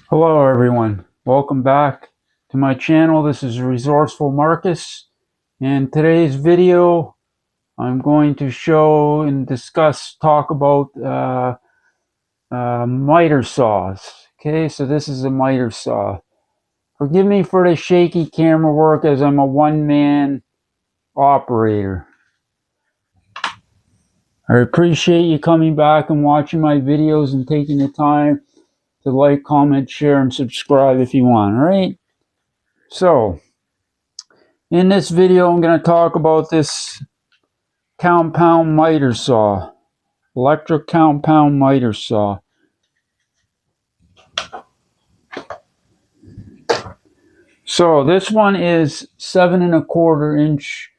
Hello everyone, welcome back to my channel. This is Resourceful Marcus. In today's video I'm going to show and talk about miter saws. Okay, so this is a miter saw. Forgive me for the shaky camera work as I'm a one-man operator. I appreciate you coming back and watching my videos and taking the time to like, comment, share, and subscribe if you want. Alright, so in this video, I'm going to talk about this compound miter saw, electric compound miter saw. So this one is 7¼ inch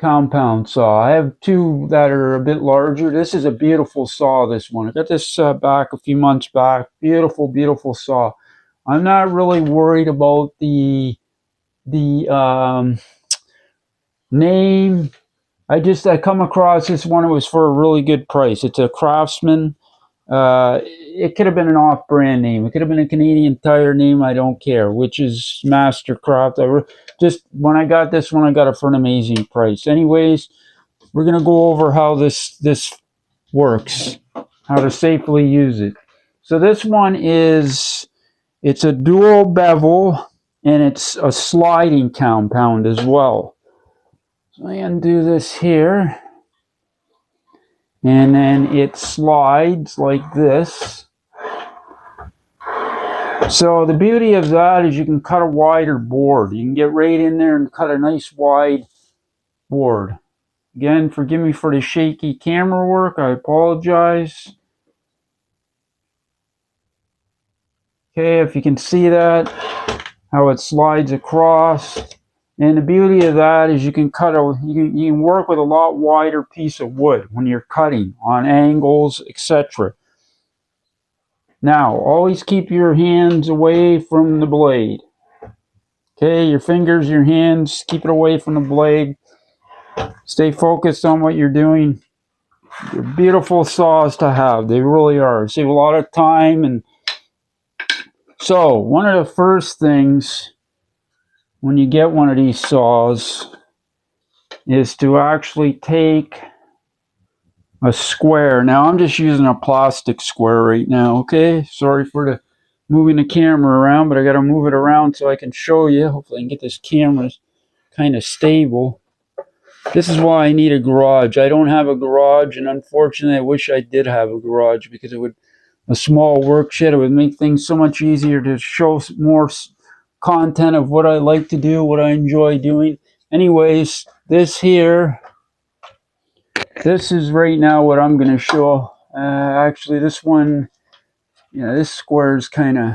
compound saw. I have two that are a bit larger. This is a beautiful saw, this one. I got this back a few months back. Beautiful, beautiful saw. I'm not really worried about the name. I come across this one. It was for a really good price. It's a Craftsman. It could have been an off-brand name. It could have been a Canadian Tire name. I don't care, which is Mastercraft. Just when I got this one, I got it for an amazing price. Anyways, we're gonna go over how this works, how to safely use it. So this one it's a dual bevel, and it's a sliding compound as well. So I'm gonna do this here. And then it slides like this. So the beauty of that is you can cut a wider board. You can get right in there and cut a nice wide board. Again, forgive me for the shaky camera work. I apologize. Okay, if you can see that, how it slides across. And the beauty of that is you can work with a lot wider piece of wood when you're cutting on angles, etc. Now, always keep your hands away from the blade. Okay, your fingers, your hands, keep it away from the blade. Stay focused on what you're doing. They're beautiful saws to have. They really are. Save a lot of time. And so, one of the first things when you get one of these saws is to actually take a square. Now, I'm just using a plastic square right now, okay? Sorry for moving the camera around, but I got to move it around so I can show you. Hopefully I can get this camera kind of stable. This is why I need a garage. I don't have a garage, and unfortunately I wish I did have a garage, because a small work shed, it would make things so much easier to show more content of what I like to do, what I enjoy doing. Anyways, this is right now what I'm going to show. Actually, this one, this square is kind of...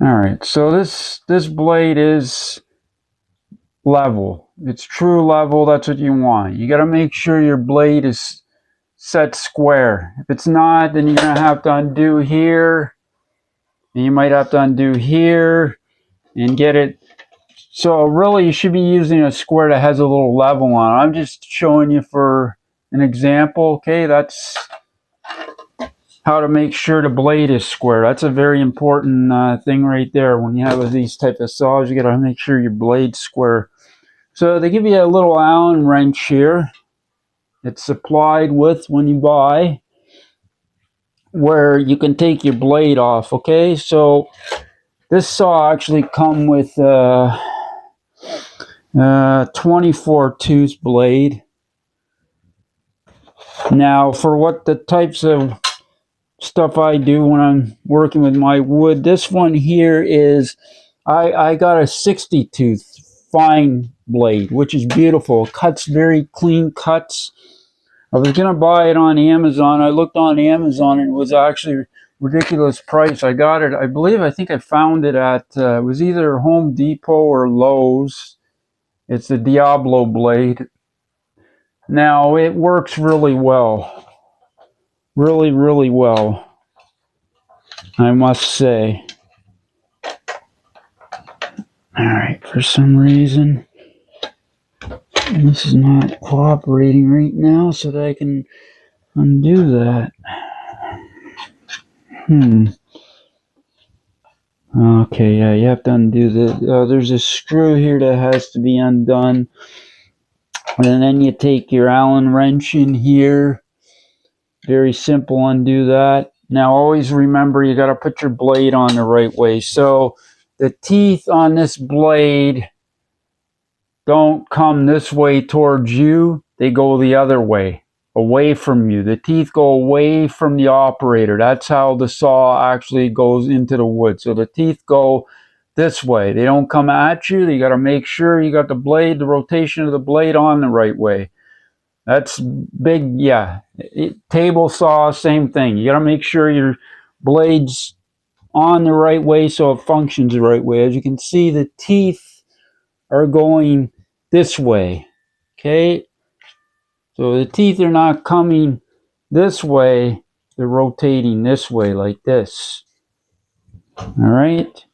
Alright, so this blade is level. It's true level. That's what you want. You got to make sure your blade is set square. If it's not, then you're going to have to undo here. And you might have to undo here and get it. So really, you should be using a square that has a little level on it. I'm just showing you for an example. Okay, that's how to make sure the blade is square. That's a very important thing right there. When you have these type of saws, you got to make sure your blade's square. So they give you a little Allen wrench here. It's supplied with when you buy, where you can take your blade off. Okay, so this saw actually come with 24 tooth blade. Now, for what the types of stuff I do when I'm working with my wood, this one here is I got a 60 tooth fine blade, which is beautiful. It cuts very clean cuts. I was gonna buy it on Amazon. I looked on Amazon and it was actually ridiculous price. I got it, I think I found it at it was either Home Depot or Lowe's. It's the Diablo blade. Now it works really well. Really, really well, I must say. Alright, for some reason And this is not cooperating right now so that I can undo that. Okay, yeah, you have to undo the, there's a screw here that has to be undone. And then you take your Allen wrench in here. Very simple, undo that. Now always remember you got to put your blade on the right way. So the teeth on this blade don't come this way towards you. They go the other way, away from you. The teeth go away from the operator. That's how the saw actually goes into the wood. So the teeth go this way. They don't come at you. You got to make sure you got the blade, the rotation of the blade on the right way. That's big, yeah. Table saw, same thing. You got to make sure your blade's on the right way so it functions the right way. As you can see, the teeth are going this way. Okay, so the teeth are not coming this way, they're rotating this way like this. All right.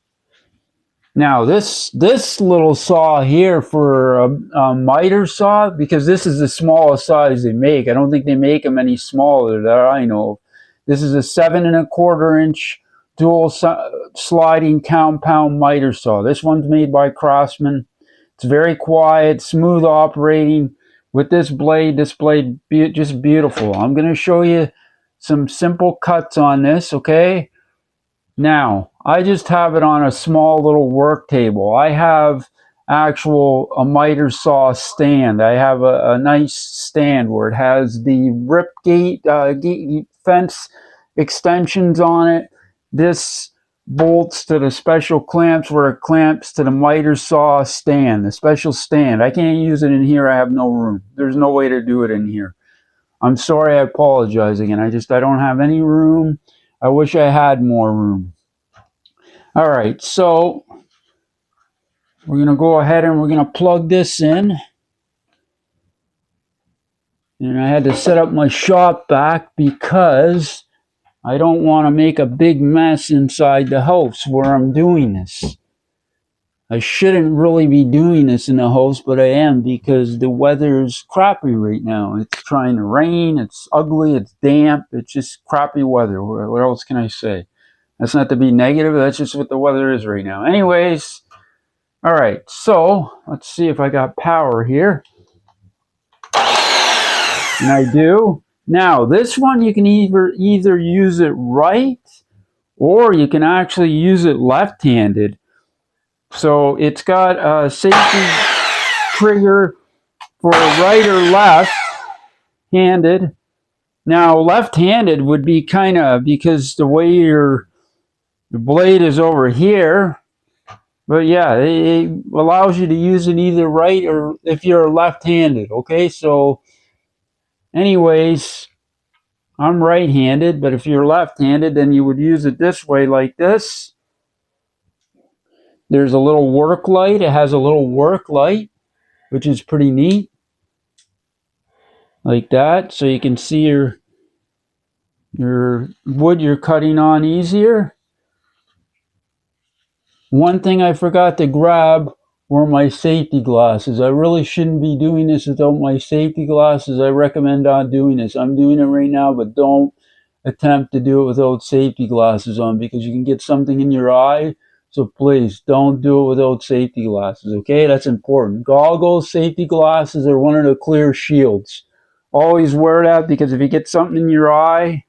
Now this little saw here for a miter saw, because this is the smallest size they make. I don't think they make them any smaller that I know of. This is a 7 1/4 inch dual sliding compound miter saw. This one's made by Craftsman. It's very quiet, smooth operating. With this blade just beautiful. I'm going to show you some simple cuts on this, okay? Now, I just have it on a small little work table. I have a miter saw stand. I have a nice stand where it has the rip gate, fence extensions on it. This bolts to the special clamps where it clamps to the miter saw stand, the special stand. I can't use it in here. I have no room. There's no way to do it in here. I'm sorry. I apologize again. I don't have any room. I wish I had more room. All right, so we're going to go ahead and we're going to plug this in. And I had to set up my shop vac because I don't want to make a big mess inside the house where I'm doing this. I shouldn't really be doing this in the house, but I am because the weather's crappy right now. It's trying to rain, it's ugly, it's damp, it's just crappy weather. What else can I say? That's not to be negative, that's just what the weather is right now. Anyways, all right, so let's see if I got power here. And I do. Now, this one you can either use it right or you can actually use it left-handed. So it's got a safety trigger for right or left-handed. Now, left-handed would be kind of, because the way your blade is over here. But yeah, it allows you to use it either right or if you're left-handed, okay? So anyways, I'm right-handed, but if you're left-handed, then you would use it this way like this. There's a little work light. It has a little work light, which is pretty neat. Like that, so you can see your wood you're cutting on easier. One thing I forgot to grab were my safety glasses. I really shouldn't be doing this without my safety glasses. I recommend not doing this. I'm doing it right now, but don't attempt to do it without safety glasses on because you can get something in your eye. So please don't do it without safety glasses, okay? That's important. Goggles, safety glasses are one of the clear shields. Always wear that because if you get something in your eye,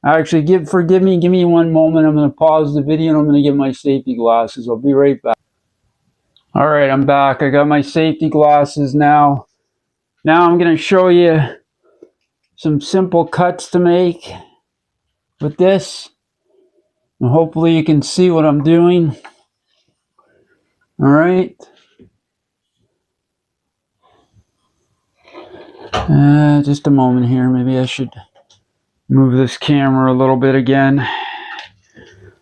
actually, forgive me, give me one moment. I'm going to pause the video and I'm going to get my safety glasses. I'll be right back. All right, I'm back. I got my safety glasses now. Now I'm going to show you some simple cuts to make with this. And hopefully you can see what I'm doing. All right. Just a moment here. Maybe I should move this camera a little bit again.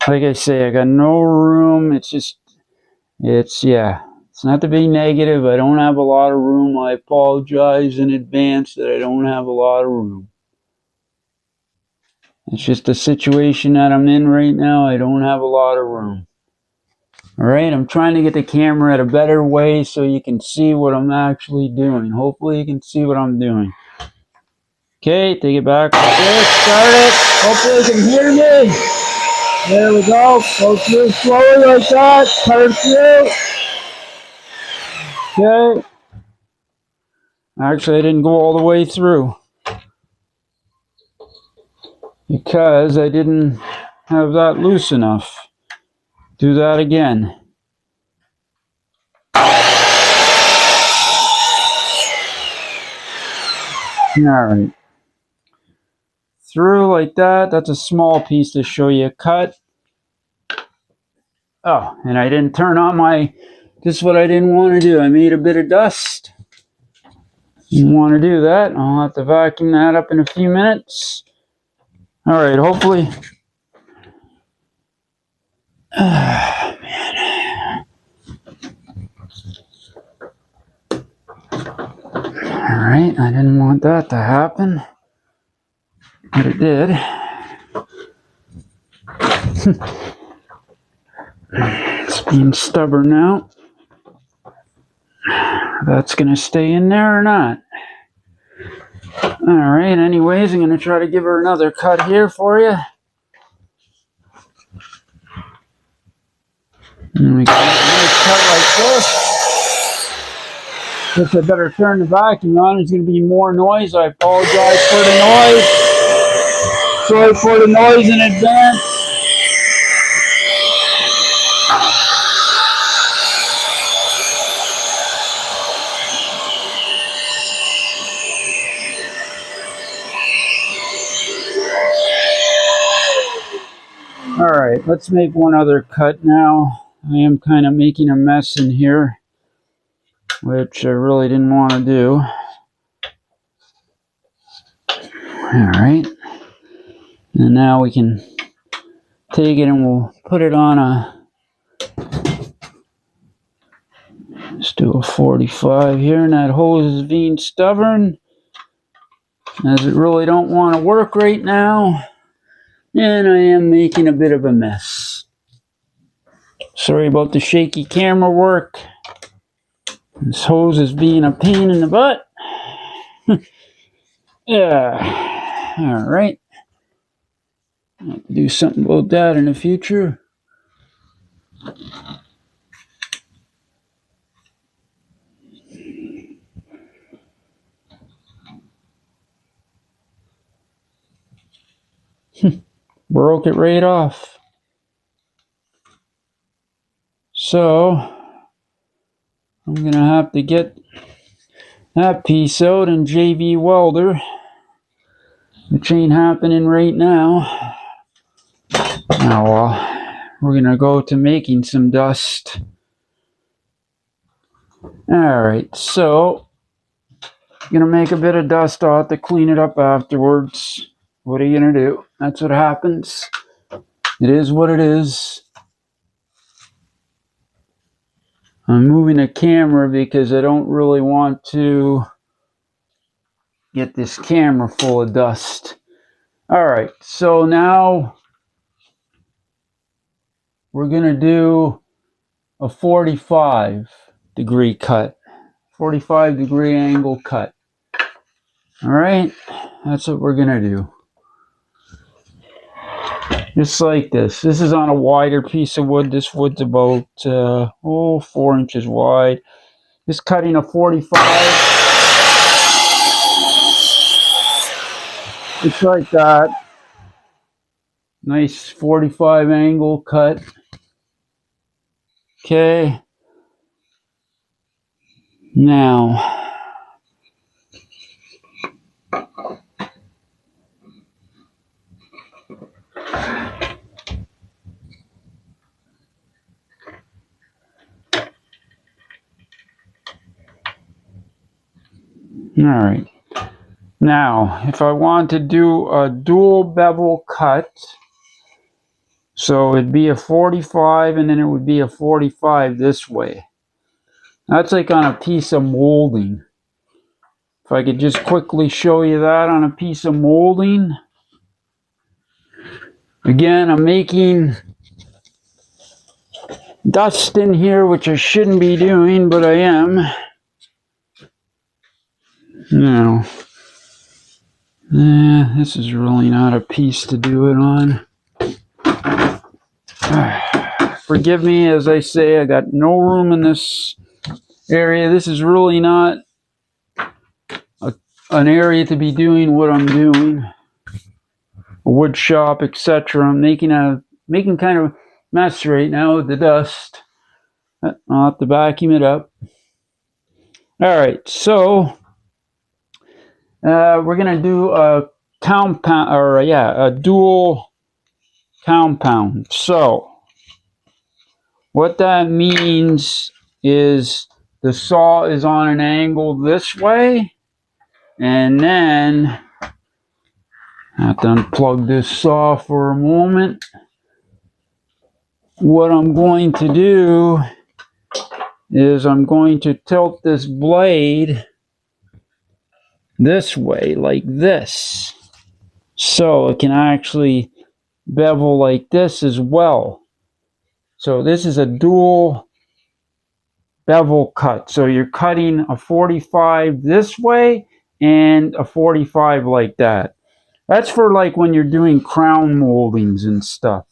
Like I say, I got no room. Yeah. It's not to be negative. I don't have a lot of room. I apologize in advance that I don't have a lot of room. It's just the situation that I'm in right now. I don't have a lot of room. Alright, I'm trying to get the camera at a better way so you can see what I'm actually doing. Hopefully you can see what I'm doing. Okay, take it back like this, start it. Hopefully you can hear me. There we go. Go through slowly like that. Cut it through. Okay. Actually, I didn't go all the way through because I didn't have that loose enough. Do that again. Alright. Through like that. That's a small piece to show you a cut. Oh, and I didn't turn on my... This is what I didn't want to do. I made a bit of dust. Didn't want to do that. I'll have to vacuum that up in a few minutes. Alright, hopefully... man. Alright, I didn't want that to happen. But it did. It's being stubborn now. That's going to stay in there or not. Alright, anyways, I'm going to try to give her another cut here for you. And we got a nice cut like this. Guess I better turn the vacuum on. There's going to be more noise. I apologize for the noise. Sorry for the noise in advance. Alright, let's make one other cut now. I am kind of making a mess in here, which I really didn't want to do. Alright, and now we can take it and we'll put it on a, let's do a 45 here, and that hose is being stubborn, as it really don't want to work right now, and I am making a bit of a mess. Sorry about the shaky camera work. This hose is being a pain in the butt. Yeah. Alright. I'll have to do something about that in the future. Broke it right off. So I'm gonna have to get that piece out and JV welder, which ain't happening right now. Now we're gonna go to making some dust. Alright, so I'm gonna make a bit of dust. I'll have to clean it up afterwards. What are you gonna do? That's what happens. It is what it is. I'm moving the camera because I don't really want to get this camera full of dust. Alright, so now we're going to do a 45-degree cut. 45-degree angle cut. Alright, that's what we're going to do. Just like this. This is on a wider piece of wood. This wood's about 4 inches wide. Just cutting a 45. Just like that. Nice 45 angle cut. Okay. Now. Alright. Now, if I want to do a dual bevel cut, so it'd be a 45 and then it would be a 45 this way. That's like on a piece of molding. If I could just quickly show you that on a piece of molding. Again, I'm making dust in here, which I shouldn't be doing, but I am. Now, this is really not a piece to do it on. Forgive me, as I say, I got no room in this area. This is really not an area to be doing what I'm doing. A wood shop, etc. I'm making kind of mess right now with the dust. I'll have to vacuum it up. All right, so we're gonna do a compound, or a dual compound. So what that means is the saw is on an angle this way, and then I have to unplug this saw for a moment. What I'm going to do is I'm going to tilt this blade this way, like this, so it can actually bevel like this as well. So this is a dual bevel cut. So you're cutting a 45 this way and a 45 like that. That's for like when you're doing crown moldings and stuff.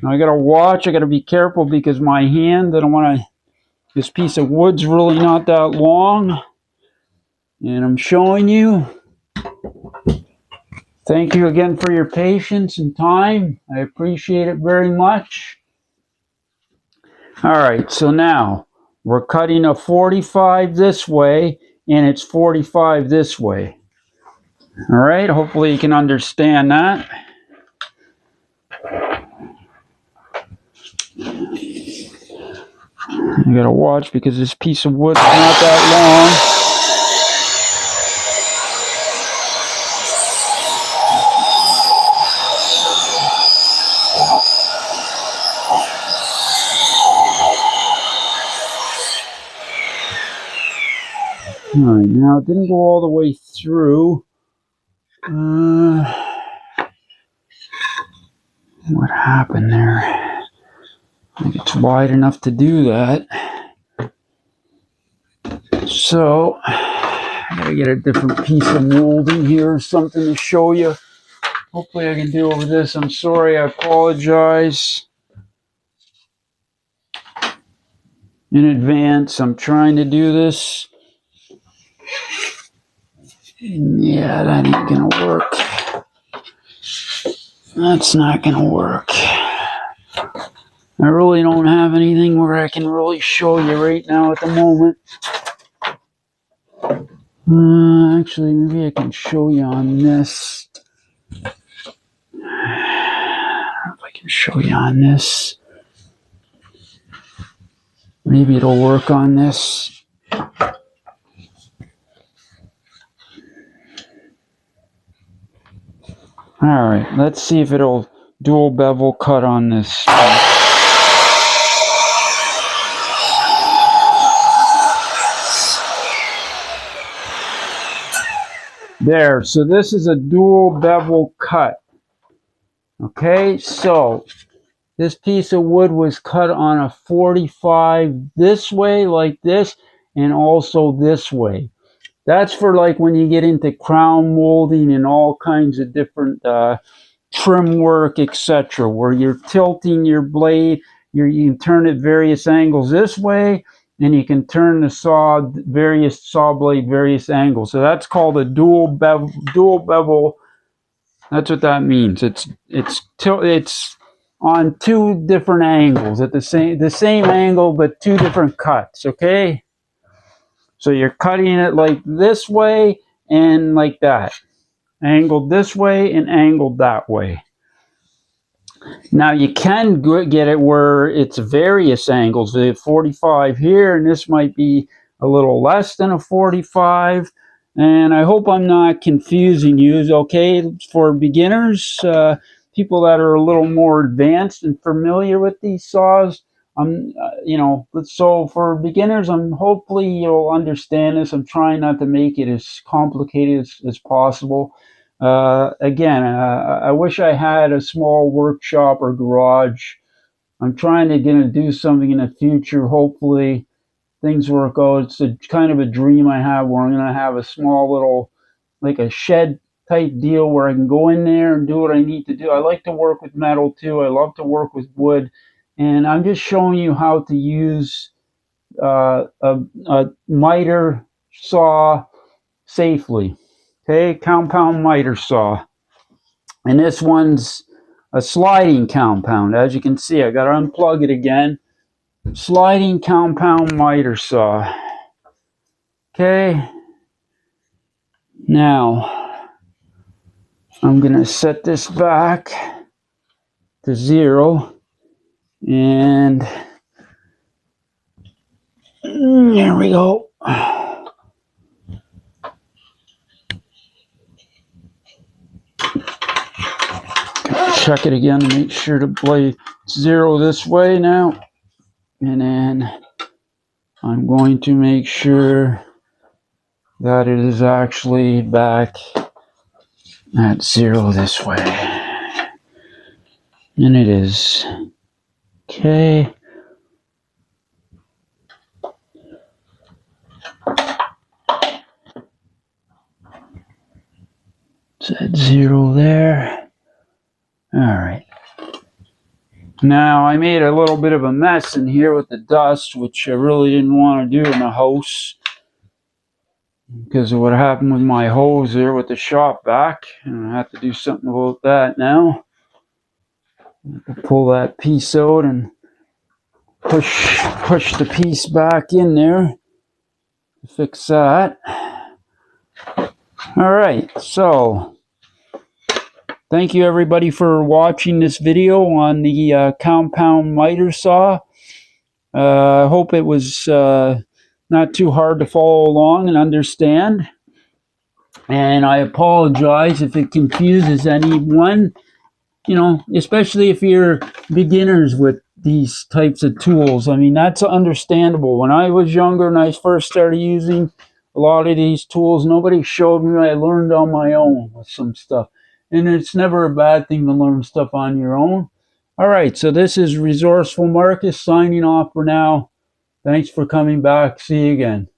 Now I gotta watch, I gotta be careful because my hand, I don't wanna, this piece of wood's really not that long. And I'm showing you. Thank you again for your patience and time. I appreciate it very much. All right, so now we're cutting a 45 this way and it's 45 this way. All right, hopefully you can understand that. You gotta watch because this piece of wood is not that long. All right, now it didn't go all the way through. What happened there? I think it's wide enough to do that. So, I gotta get a different piece of molding here or something to show you. Hopefully I can do over this. I'm sorry, I apologize in advance. I'm trying to do this. Yeah, that ain't gonna work. That's not gonna work. I really don't have anything where I can really show you right now at the moment. Actually, maybe I can show you on this. If I can show you on this. Maybe it'll work on this. Alright, let's see if it'll dual bevel cut on this. There, so this is a dual bevel cut. Okay, so this piece of wood was cut on a 45 this way, like this, and also this way. That's for like when you get into crown molding and all kinds of different trim work, etc., where you're tilting your blade. You can turn it various angles this way, and you can turn the saw blade various angles. So that's called a dual bevel. That's what that means. It's on two different angles at the same angle, but two different cuts. Okay. So you're cutting it like this way and like that. Angled this way and angled that way. Now you can get it where it's various angles. The 45 here, and this might be a little less than a 45. And I hope I'm not confusing you. Okay, for beginners, people that are a little more advanced and familiar with these saws, so for beginners, hopefully you'll understand this. I'm trying not to make it as complicated as possible. Again, I wish I had a small workshop or garage I'm trying to do something in the future. Hopefully things work out. It's a kind of a dream I have where I'm going to have a small little, like a shed type deal where I can go in there and do what I need to do. I like to work with metal too. I love to work with wood. And I'm just showing you how to use a miter saw safely. Okay, compound miter saw. And this one's a sliding compound. As you can see, I got to unplug it again. Sliding compound miter saw. Okay. Now, I'm going to set this back to 0. And there we go. Check it again to make sure to play 0 this way now. And then I'm going to make sure that it is actually back at 0 this way. And it is. Okay. It's at 0 there. All right. Now, I made a little bit of a mess in here with the dust, which I really didn't want to do in the house because of what happened with my hose there with the shop vac. And I have to do something about that now. I have to pull that piece out and push the piece back in there to fix that. All right, so thank you everybody for watching this video on the compound miter saw. I hope it was not too hard to follow along and understand. And I apologize if it confuses anyone, you know, especially if you're beginners with these types of tools. I mean, that's understandable. When I was younger and I first started using a lot of these tools, nobody showed me. I learned on my own with some stuff. And it's never a bad thing to learn stuff on your own. All right, so this is Resourceful Marcus signing off for now. Thanks for coming back. See you again.